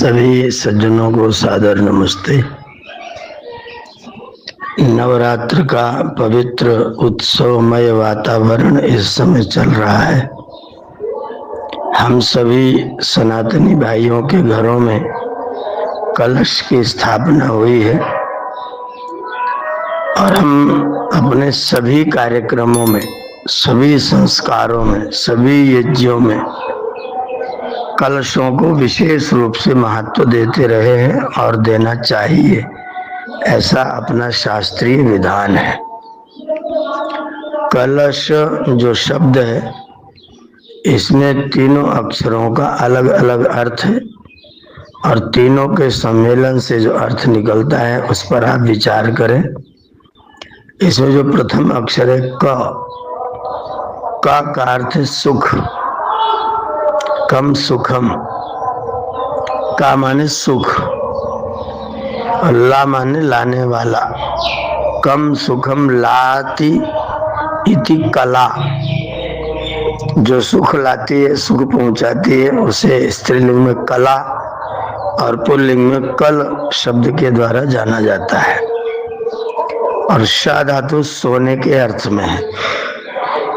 सभी सज्जनों को सादर नमस्ते। नवरात्र का पवित्र उत्सवमय वातावरण इस समय चल रहा है। हम सभी सनातनी भाइयों के घरों में कलश की स्थापना हुई है और हम अपने सभी कार्यक्रमों में, सभी संस्कारों में, सभी यज्ञों में कलशों को विशेष रूप से महत्व देते रहे हैं और देना चाहिए, ऐसा अपना शास्त्रीय विधान है। कलश जो शब्द है, इसमें तीनों अक्षरों का अलग अलग अर्थ है और तीनों के सम्मेलन से जो अर्थ निकलता है उस पर आप विचार करें। इसमें जो प्रथम अक्षर है का अर्थ है सुख, कम सुखम। का माने सुख और ला माने लाने वाला। कम सुखम लाती इति कला, जो सुख लाती है, सुख पहुंचाती है, उसे स्त्रीलिंग में कला और पुल्लिंग में कल शब्द के द्वारा जाना जाता है। और श धातु सोने के अर्थ में है।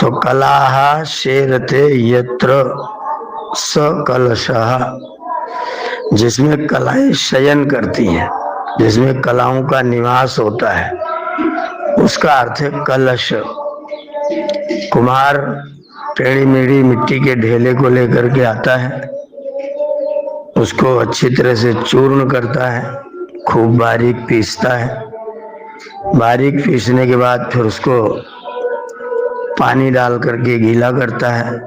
तो कलाहा शेरते यत्र स कलशः, जिसमें कलाएं शयन करती हैं, जिसमें कलाओं का निवास होता है, उसका अर्थ है कलश। कुम्हार टेढ़ी मेढ़ी मिट्टी के ढेले को लेकर के आता है, उसको अच्छी तरह से चूर्ण करता है, खूब बारीक पीसता है। बारीक पीसने के बाद फिर उसको पानी डाल करके गीला करता है,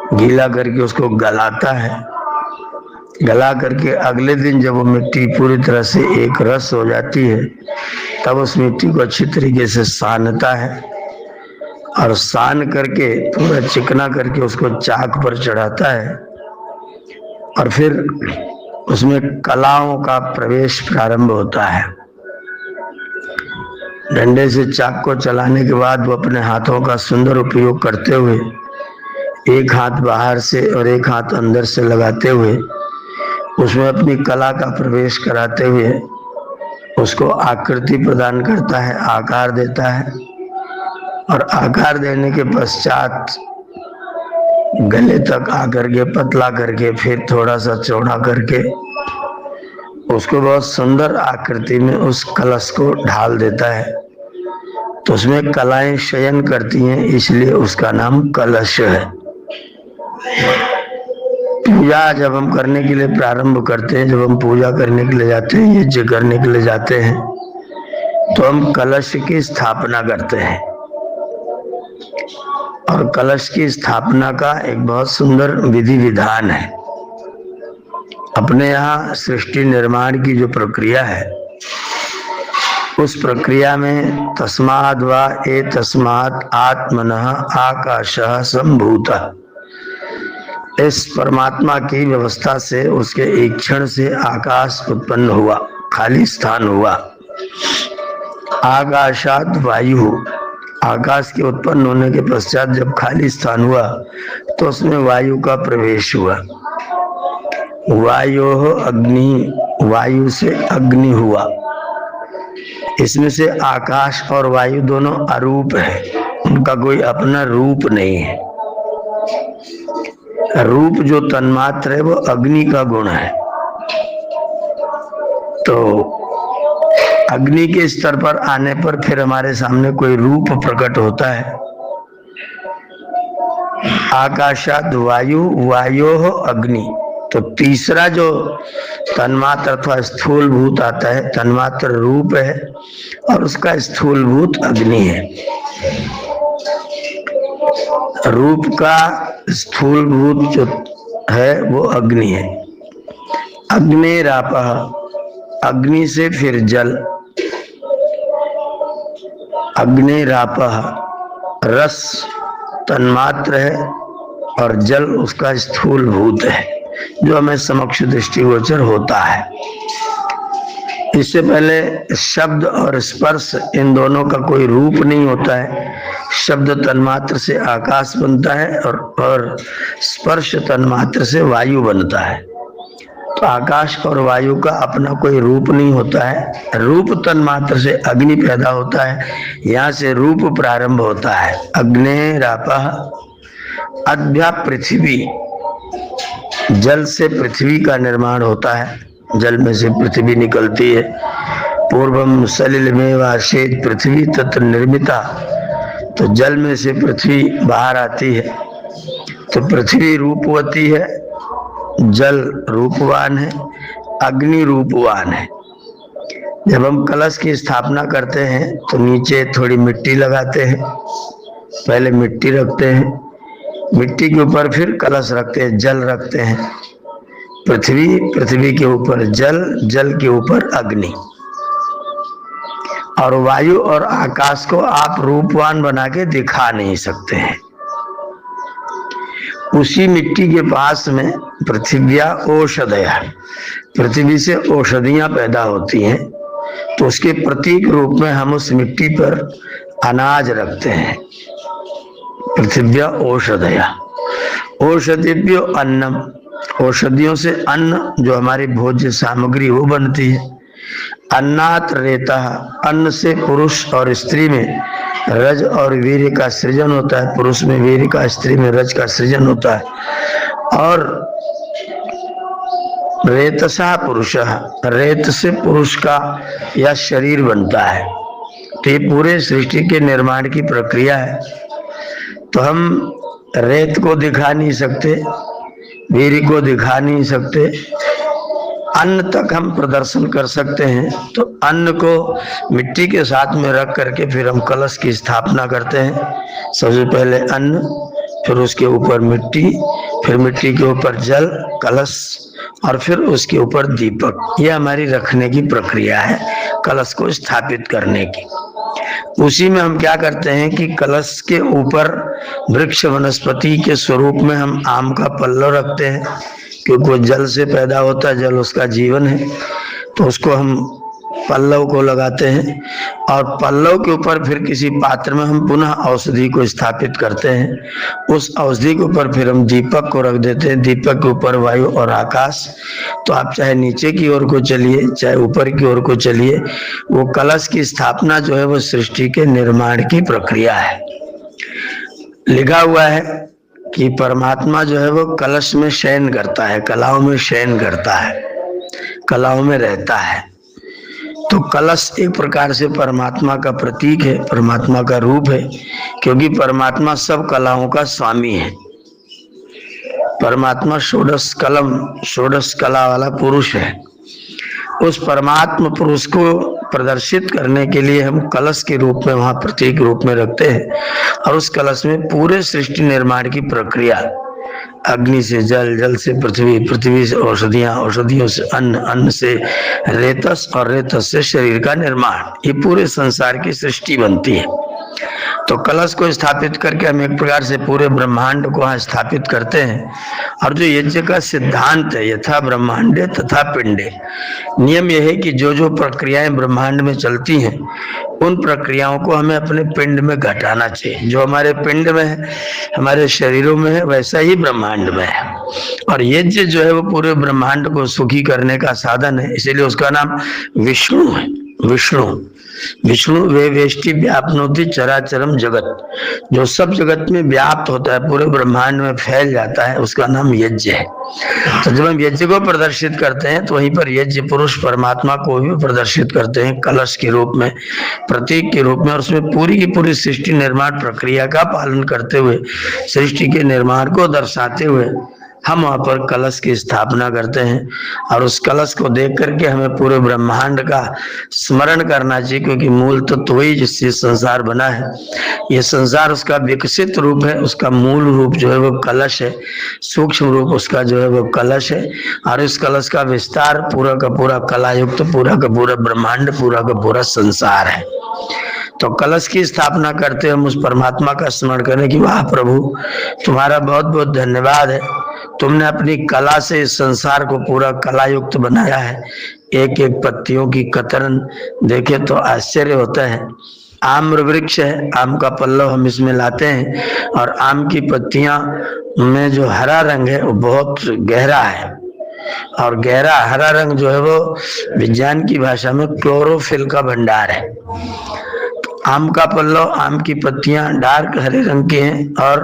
गीला करके उसको गलाता है। गला करके अगले दिन जब वो मिट्टी पूरी तरह से एक रस हो जाती है, तब उस मिट्टी को अच्छी तरीके से सानता है और सान करके पूरा चिकना करके उसको चाक पर चढ़ाता है और फिर उसमें कलाओं का प्रवेश प्रारंभ होता है। डंडे से चाक को चलाने के बाद वो अपने हाथों का सुंदर उपयोग करते हुए, एक हाथ बाहर से और एक हाथ अंदर से लगाते हुए, उसमें अपनी कला का प्रवेश कराते हुए उसको आकृति प्रदान करता है, आकार देता है। और आकार देने के पश्चात गले तक आकर के पतला करके फिर थोड़ा सा चौड़ा करके उसको बहुत सुंदर आकृति में उस कलश को ढाल देता है। तो उसमें कलाएं शयन करती हैं, इसलिए उसका नाम कलश है। पूजा जब हम करने के लिए प्रारंभ करते हैं, जब हम पूजा करने के लिए जाते हैं, यज्ञ करने के लिए जाते हैं, तो हम कलश की स्थापना करते हैं। और कलश की स्थापना का एक बहुत सुंदर विधि विधान है। अपने यहाँ सृष्टि निर्माण की जो प्रक्रिया है, उस प्रक्रिया में तस्माद् वा एतस्मात् आत्मनः आकाशः सम्भूतः, इस परमात्मा की व्यवस्था से, उसके एक क्षण से आकाश उत्पन्न हुआ, खाली स्थान हुआ। आकाशात् वायु, आकाश के उत्पन्न होने के पश्चात जब खाली स्थान हुआ तो उसमें वायु का प्रवेश हुआ। वायोः अग्नि, वायु से अग्नि हुआ। इसमें से आकाश और वायु दोनों अरूप है, उनका कोई अपना रूप नहीं है। रूप जो तन्मात्र है वो अग्नि का गुण है। तो अग्नि के स्तर पर आने पर फिर हमारे सामने कोई रूप प्रकट होता है। आकाशाद वायु, वायोः अग्नि। तो तीसरा जो तन्मात्र अथवा स्थूलभूत आता है, तन्मात्र रूप है और उसका स्थूलभूत अग्नि है। रूप का स्थूलभूत जो है वो अग्नि है। अग्निरापः, अग्नि से फिर जल। अग्निरापः रस तन्मात्र है और जल उसका स्थूलभूत है, जो हमें समक्ष दृष्टिगोचर होता है। इससे पहले शब्द और स्पर्श, इन दोनों का कोई रूप नहीं होता है। शब्द तन्मात्र से आकाश बनता है और स्पर्श तन्मात्र से वायु बनता है। तो आकाश और वायु का अपना कोई रूप नहीं होता है। रूप तन मात्र से अग्नि पैदा होता है, यहाँ से रूप प्रारंभ होता है। अग्नेरापः अद्भ्या पृथ्वी, जल से पृथ्वी का निर्माण होता है, जल में से पृथ्वी निकलती है। पूर्वम सलिलमेव आसीत् पृथ्वी तत्र निर्मिता, तो जल में से पृथ्वी बाहर आती है। तो पृथ्वी रूपवती है, जल रूपवान है, अग्नि रूपवान है। जब हम कलश की स्थापना करते हैं तो नीचे थोड़ी मिट्टी लगाते हैं, पहले मिट्टी रखते हैं, मिट्टी के ऊपर फिर कलश रखते हैं, जल रखते हैं। पृथ्वी, पृथ्वी के ऊपर जल, जल के ऊपर अग्नि। और वायु और आकाश को आप रूपवान बना के दिखा नहीं सकते हैं। उसी मिट्टी के पास में पृथिव्या औषधया, पृथ्वी से औषधियां पैदा होती हैं, तो उसके प्रतीक रूप में हम उस मिट्टी पर अनाज रखते हैं। पृथिव्या औषधया, औषधिभ्यो अन्नम, औषधियों से अन्न जो हमारी भोज्य सामग्री वो बनती है। अन्नात रेता, अन्न से पुरुष और स्त्री में रज और वीर्य का सृजन होता है, पुरुष में वीर्य का, स्त्री में रज का सृजन होता है। और रेतसा पुरुषः, रेत से पुरुष का यह शरीर बनता है। तो ये पूरे सृष्टि के निर्माण की प्रक्रिया है। तो हम रेत को दिखा नहीं सकते, वीर्य को दिखा नहीं सकते, अन्न तक हम प्रदर्शन कर सकते हैं। तो अन्न को मिट्टी के साथ में रख करके फिर हम कलश की स्थापना करते हैं। सबसे पहले अन्न, फिर उसके ऊपर मिट्टी, फिर मिट्टी के ऊपर जल, कलश, और फिर उसके ऊपर दीपक। यह हमारी रखने की प्रक्रिया है, कलश को स्थापित करने की। उसी में हम क्या करते हैं कि कलश के ऊपर वृक्ष वनस्पति के स्वरूप में हम आम का पल्लव रखते हैं, क्योंकि वो जल से पैदा होता है, जल उसका जीवन है। तो उसको हम पल्लव को लगाते हैं, और पल्लव के ऊपर फिर किसी पात्र में हम पुनः औषधि को स्थापित करते हैं। उस औषधि के ऊपर फिर हम दीपक को रख देते हैं, दीपक के ऊपर वायु और आकाश। तो आप चाहे नीचे की ओर को चलिए, चाहे ऊपर की ओर को चलिए, वो कलश की स्थापना जो है वो सृष्टि के निर्माण की प्रक्रिया है। लिखा हुआ है कि परमात्मा जो है वो कलश में शयन करता है, कलाओं में शयन करता है, कलाओं में रहता है। तो कलश एक प्रकार से परमात्मा का प्रतीक है, परमात्मा का रूप है, क्योंकि परमात्मा सब कलाओं का स्वामी है। परमात्मा षोडश कलम, षोडश कला वाला पुरुष है। उस परमात्मा पुरुष को प्रदर्शित करने के लिए हम कलश के रूप में वहां प्रतीक रूप में रखते हैं। और उस कलश में पूरे सृष्टि निर्माण की प्रक्रिया, अग्नि से जल, जल से पृथ्वी, पृथ्वी से औषधियां, औषधियों से अन्न, अन्न से रेतस, और रेतस से शरीर का निर्माण, ये पूरे संसार की सृष्टि बनती है। तो कलश को स्थापित करके हम एक प्रकार से पूरे ब्रह्मांड को वहां स्थापित करते हैं। और जो यज्ञ का सिद्धांत है, यथा ब्रह्मांडे तथा पिंडे, नियम यह है कि जो जो प्रक्रियाएं ब्रह्मांड में चलती हैं, उन प्रक्रियाओं को हमें अपने पिंड में घटाना चाहिए। जो हमारे पिंड में है, हमारे शरीरों में है, वैसा ही ब्रह्मांड में है। और यज्ञ जो है वो पूरे ब्रह्मांड को सुखी करने का साधन है, इसीलिए उसका नाम विष्णु है। विष्णु, विष्णु वे वेष्टि व्यापनोति चराचरम जगत, जो सब जगत में व्याप्त होता है, पूरे ब्रह्मांड में फैल जाता है, उसका नाम यज्ञ है। तो जब हम यज्ञ को प्रदर्शित करते हैं तो वहीं पर यज्ञ पुरुष परमात्मा को भी प्रदर्शित करते हैं, कलश के रूप में, प्रतीक के रूप में। और उसमें पूरी की पूरी सृष्टि निर्माण प्रक्रिया का पालन करते हुए, सृष्टि के निर्माण को दर्शाते हुए हम वहां पर कलश की स्थापना करते हैं। और उस कलश को देख करके हमें पूरे ब्रह्मांड का स्मरण करना चाहिए, क्योंकि मूल तत्व वही जिससे संसार बना है। ये संसार उसका विकसित रूप है, उसका मूल रूप जो है वो कलश है, सूक्ष्म रूप उसका जो है वो कलश है। और इस कलश का विस्तार पूरा का पूरा कलायुक्त, पूरा का पूरा ब्रह्मांड, पूरा का पूरा संसार है। तो कलश की स्थापना करते हम उस परमात्मा का स्मरण करें कि वाह प्रभु, तुम्हारा बहुत बहुत धन्यवाद है, तुमने अपनी कला से इस संसार को पूरा कलायुक्त बनाया है। एक एक पत्तियों की कतरन देखे तो आश्चर्य होता है। आम्र वृक्ष है, आम का पल्लव हम इसमें लाते हैं, और आम की पत्तियां में जो हरा रंग है वो बहुत गहरा है, और गहरा हरा रंग जो है वो विज्ञान की भाषा में क्लोरोफिल का भंडार है। आम का पल्लव, आम की पत्तियां डार्क हरे रंग की हैं और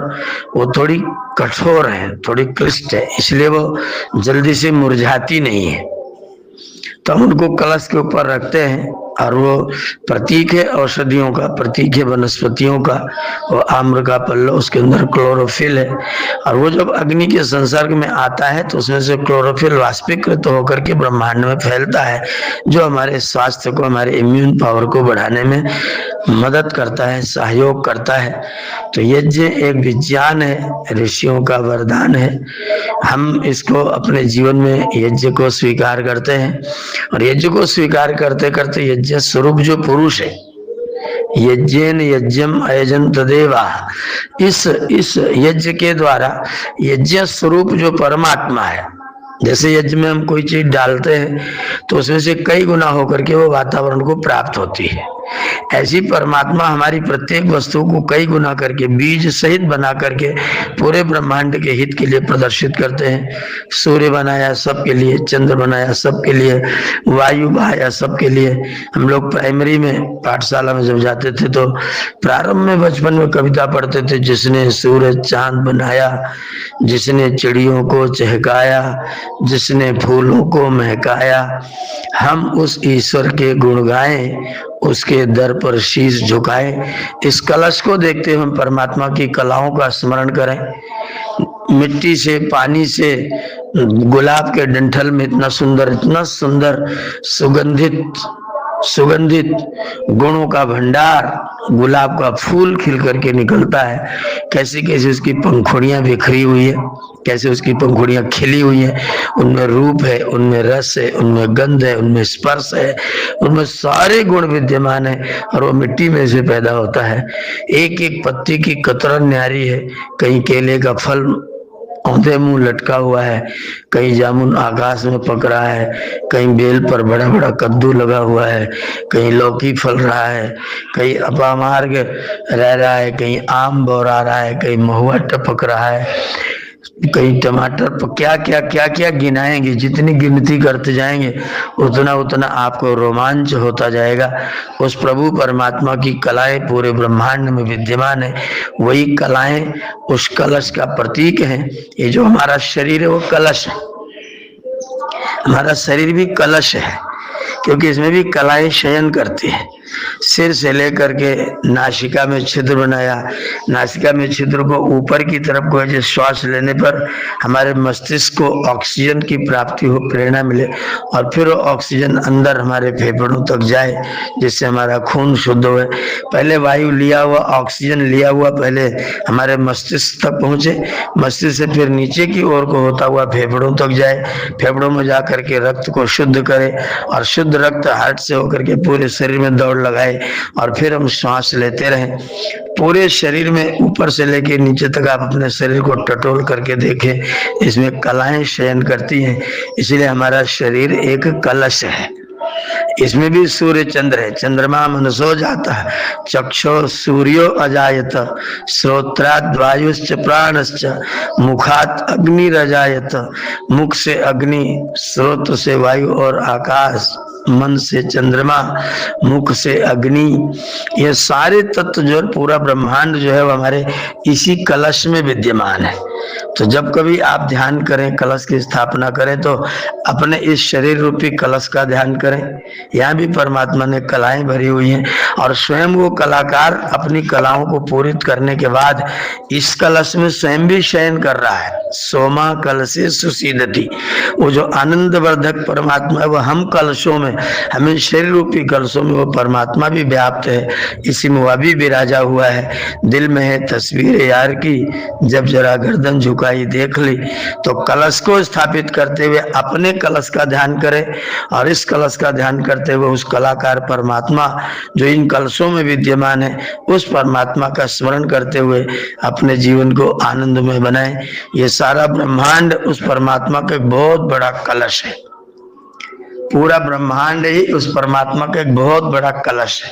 वो थोड़ी कठोर है, थोड़ी क्लिष्ट है, इसलिए वो जल्दी से मुरझाती नहीं है। तो हम उनको कलश के ऊपर रखते हैं और वो प्रतीक है औषधियों का, प्रतीक है वनस्पतियों का। वो आम्र का पल्लव, उसके अंदर क्लोरोफिल है और वो जब अग्नि के संसर्ग में आता है तो उसमें से क्लोरोफिल वाष्पीकृत होकर के ब्रह्मांड में फैलता है, जो हमारे स्वास्थ्य को, हमारे इम्यून पावर को बढ़ाने में मदद करता है, सहयोग करता है। तो यज्ञ एक विज्ञान है, ऋषियों का वरदान है। हम इसको अपने जीवन में यज्ञ को स्वीकार करते हैं और यज्ञ को स्वीकार करते करते यज्ञ स्वरूप जो पुरुष है, यज्ञेन यज्ञम अयजन तदेवा, इस यज्ञ के द्वारा यज्ञ स्वरूप जो परमात्मा है, जैसे यज्ञ में हम कोई चीज डालते हैं तो उसमें से कई गुना होकर के वो वातावरण को प्राप्त होती है, ऐसी परमात्मा हमारी प्रत्येक वस्तु को कई गुना करके बीज सहित बना करके पूरे ब्रह्मांड के हित के लिए प्रदर्शित करते हैं। सूर्य बनाया सबके लिए, चंद्र बनाया सबके लिए, वायु बहाया सबके लिए। हम लोग प्राइमरी में पाठशाला में जब जाते थे तो प्रारंभ में बचपन में कविता पढ़ते थे, जिसने सूरज चांद बनाया, जिसने चिड़ियों को चहकाया, जिसने फूलों को महकाया, हम उस ईश्वर के गुण गाएं, उसके दर पर शीश झुकाएं। इस कलश को देखते हुए हम परमात्मा की कलाओं का स्मरण करें। मिट्टी से, पानी से, गुलाब के डंठल में इतना सुंदर सुगंधित गुणों का भंडार, गुलाब का फूल खिल करके निकलता है। कैसे कैसे उसकी पंखुड़ियां बिखरी हुई है, कैसे उसकी पंखुड़ियां खिली हुई है, उनमें रूप है, उनमें रस है, उनमें गंध है, उनमें स्पर्श है, उनमें सारे गुण विद्यमान है और वो मिट्टी में से पैदा होता है। एक एक पत्ती की कतरन न्यारी है, कहीं केले का फल औंधे मुंह लटका हुआ है, कहीं जामुन आकाश में पक रहा है, कहीं बेल पर बड़ा बड़ा कद्दू लगा हुआ है, कहीं लौकी फल रहा है, कहीं अपामार्ग रह रहा है, कहीं आम बौरा रहा है, कहीं महुआ टपक रहा है, कहीं टमाटर पर क्या क्या गिनाएंगे। जितनी गिनती करते जाएंगे उतना उतना आपको रोमांच होता जाएगा। उस प्रभु परमात्मा की कलाएं पूरे ब्रह्मांड में विद्यमान है। वही कलाएं उस कलश का प्रतीक है। ये जो हमारा शरीर है वो कलश है, हमारा शरीर भी कलश है, क्योंकि इसमें भी कलाएं शयन करती है। सिर से लेकर के नासिका में छिद्र बनाया, नासिका में छिद्र को ऊपर की तरफ को जो श्वास लेने पर हमारे मस्तिष्क को ऑक्सीजन की प्राप्ति हो, प्रेरणा मिले और फिर वो ऑक्सीजन अंदर हमारे फेफड़ों तक जाए, जिससे हमारा खून शुद्ध हो। पहले वायु लिया हुआ, ऑक्सीजन लिया हुआ पहले हमारे मस्तिष्क तक पहुंचे, मस्तिष्क से फिर नीचे की ओर को होता हुआ फेफड़ों तक जाए, फेफड़ों में जाकर के रक्त को शुद्ध करे और शुद्ध रक्त हार्ट से होकर के पूरे शरीर में दौड़ लगाए और फिर हम श्वास लेते रहें। पूरे शरीर में ऊपर से लेकर नीचे तक आप अपने शरीर को टटोल करके देखें, इसमें कलाएं शयन करती हैं। इसलिए हमारा शरीर एक कलश है। इसमें भी सूर्य चंद्र है। चंद्रमा मनसो जाता है, चक्षो सूर्यो अजायत, श्रोत्राद वायुश्च प्राणश्च, मुखात अग्निरजायत। मुख से अग्नि, स्रोत से वायु और आकाश, मन से चंद्रमा, मुख से अग्नि, ये सारे तत्व जो पूरा ब्रह्मांड जो है वो हमारे इसी कलश में विद्यमान है। तो जब कभी आप ध्यान करें, कलश की स्थापना करें, तो अपने इस शरीर रूपी कलश का ध्यान करें। यहाँ भी परमात्मा ने कलाएं भरी हुई हैं और स्वयं वो कलाकार अपनी कलाओं को पूरित करने के बाद इस कलश में स्वयं भी शयन कर रहा है। सोमा कलशे सुसीदति, वो जो आनंद वर्धक परमात्मा है वो हम कलशों में, हमें शरीर रूपी कलशों में वो परमात्मा भी व्याप्त है। इसी में वह भी विराजा हुआ है। दिल में है तस्वीर यार की, जब जरा गर्दन झुकाई देख ली। तो कलश को स्थापित करते हुए अपने कलश का ध्यान करें और इस कलश का ध्यान करते हुए उस कलाकार परमात्मा जो इन कलशों में विद्यमान है, उस परमात्मा का स्मरण करते हुए अपने जीवन को आनंदमय बनाएं। ये सारा ब्रह्मांड उस परमात्मा का एक बहुत बड़ा कलश है। पूरा ब्रह्मांड ही उस परमात्मा का एक बहुत बड़ा कलश है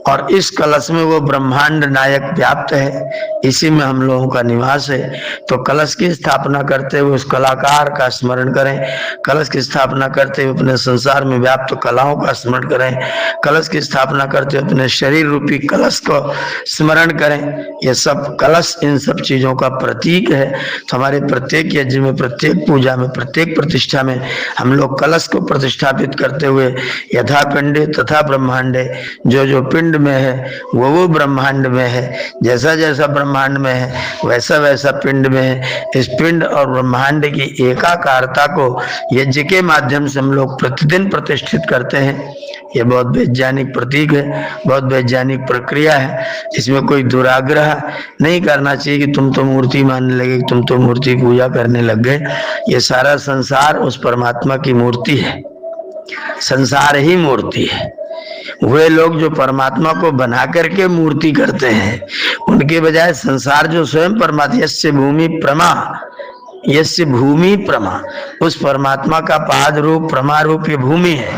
और इस कलश में वो ब्रह्मांड नायक व्याप्त है, इसी में हम लोगों का निवास है। तो कलश की स्थापना करते हुए उस कलाकार का स्मरण करें, कलश की स्थापना करते हुए अपने संसार में व्याप्त कलाओं का स्मरण करें, कलश की स्थापना करते हुए अपने शरीर रूपी कलश को स्मरण करें। ये सब कलश इन सब चीजों का प्रतीक है। तो हमारे प्रत्येक यज्ञ में, प्रत्येक पूजा में, प्रत्येक प्रतिष्ठा में हम लोग कलश को प्रतिष्ठापित करते हुए यथा पिंडे तथा ब्रह्मांडे, जो जो पिंड में है वो ब्रह्मांड में है, जैसा जैसा ब्रह्मांड में है वैसा वैसा पिंड में है। इस पिंड और ब्रह्मांड की एकाकारता को यज्ञ के माध्यम से हम लोग प्रतिदिन प्रतिष्ठित करते हैं। ये बहुत वैज्ञानिक प्रतीक है, बहुत वैज्ञानिक प्रक्रिया है। इसमें कोई दुराग्रह नहीं करना चाहिए कि तुम तो मूर्ति मानने लगे, तुम तो मूर्ति पूजा करने लग गए। ये सारा संसार उस परमात्मा की मूर्ति है, संसार ही मूर्ति है। वे लोग जो परमात्मा को बना करके मूर्ति करते हैं, उनके बजाय संसार जो स्वयं परमात्मा, यस्य भूमि प्रमा, यस्य भूमि प्रमा, उस परमात्मा का पाद रूप प्रमा रूप ये भूमि है।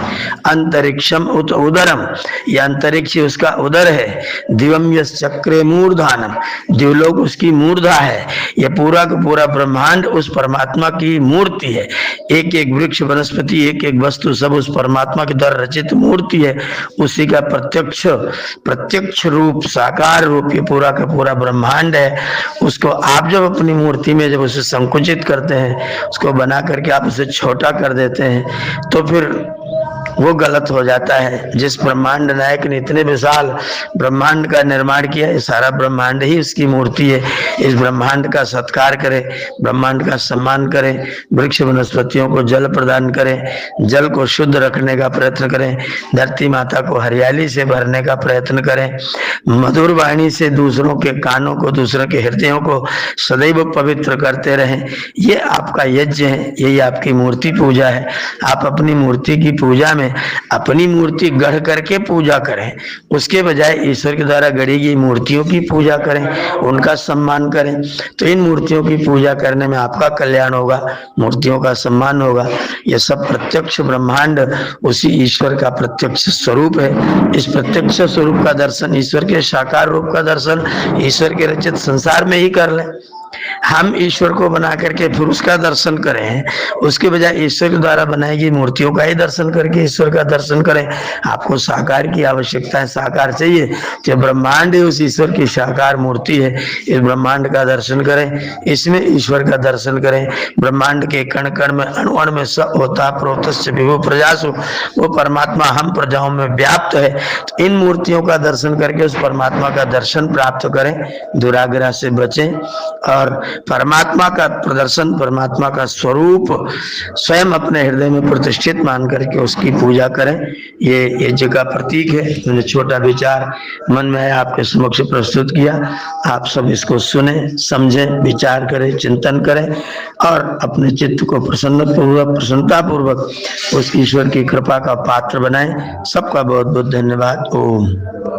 अंतरिक्षम उत उदरम, ये अंतरिक्ष उसका उदर है। दिवम यस चक्रे मूर्धानम, दिवलोक उसकी मूर्धा है। ये पूरा का पूरा ब्रह्मांड उस परमात्मा की मूर्ति है। एक एक वृक्ष, वनस्पति, एक एक वस्तु सब उस परमात्मा के द्वारा रचित मूर्ति है। उसी का प्रत्यक्ष रूप, साकार रूप ये पूरा का पूरा ब्रह्मांड है। उसको आप जब अपनी मूर्ति में जब उसे संकुचित करते हैं, उसको बना करके आप उसे छोटा कर देते हैं, तो फिर वो गलत हो जाता है। जिस ब्रह्मांड नायक ने इतने विशाल ब्रह्मांड का निर्माण किया, ये सारा ब्रह्मांड ही उसकी मूर्ति है। इस ब्रह्मांड का सत्कार करें, ब्रह्मांड का सम्मान करें, वृक्ष वनस्पतियों को जल प्रदान करें, जल को शुद्ध रखने का प्रयत्न करें, धरती माता को हरियाली से भरने का प्रयत्न करें, मधुर वाणी से दूसरों के कानों को, दूसरों के हृदयों को सदैव पवित्र करते रहें। ये आपका यज्ञ है, यही आपकी मूर्ति पूजा है। आप अपनी मूर्ति की पूजा में अपनी मूर्ति गढ़ करके पूजा करें, उसके बजाय ईश्वर के द्वारा गढ़ी गई मूर्तियों की पूजा करें, उनका सम्मान करें। तो इन मूर्तियों की पूजा करने में आपका कल्याण होगा, मूर्तियों का सम्मान होगा। यह सब प्रत्यक्ष ब्रह्मांड उसी ईश्वर का प्रत्यक्ष स्वरूप है। इस प्रत्यक्ष स्वरूप का दर्शन, ईश्वर के साकार रूप का दर्शन ईश्वर के रचित संसार में ही कर लें। हम ईश्वर को बना करके फिर उसका दर्शन करें, उसके बजाय ईश्वर के द्वारा बनाई गई मूर्तियों का ही दर्शन करके ईश्वर का दर्शन करें। आपको साकार की आवश्यकता है, साकार चाहिए, जो ब्रह्मांड है उस ईश्वर की साकार मूर्ति है। इस ब्रह्मांड का दर्शन करें, इसमें ईश्वर का दर्शन करें। ब्रह्मांड के कण कण में, अणु अणु में सब होता प्रोतस्य विभु प्रजासु, वो परमात्मा हम प्रजाओं में व्याप्त है। तो इन मूर्तियों का दर्शन करके उस परमात्मा का दर्शन प्राप्त करें, दुराग्रह से बचें और परमात्मा का प्रदर्शन, परमात्मा का स्वरूप स्वयं अपने हृदय में प्रतिष्ठित मान करके उसकी पूजा करें। ये यज्ञ का प्रतीक है। मैंने छोटा विचार मन में आपके समक्ष प्रस्तुत किया। आप सब इसको सुने, समझें, विचार करें, चिंतन करें और अपने चित्त को प्रसन्नता पूर्वक उस ईश्वर की कृपा का पात्र बनाएं। सबका बहुत बहुत धन्यवाद। ओम।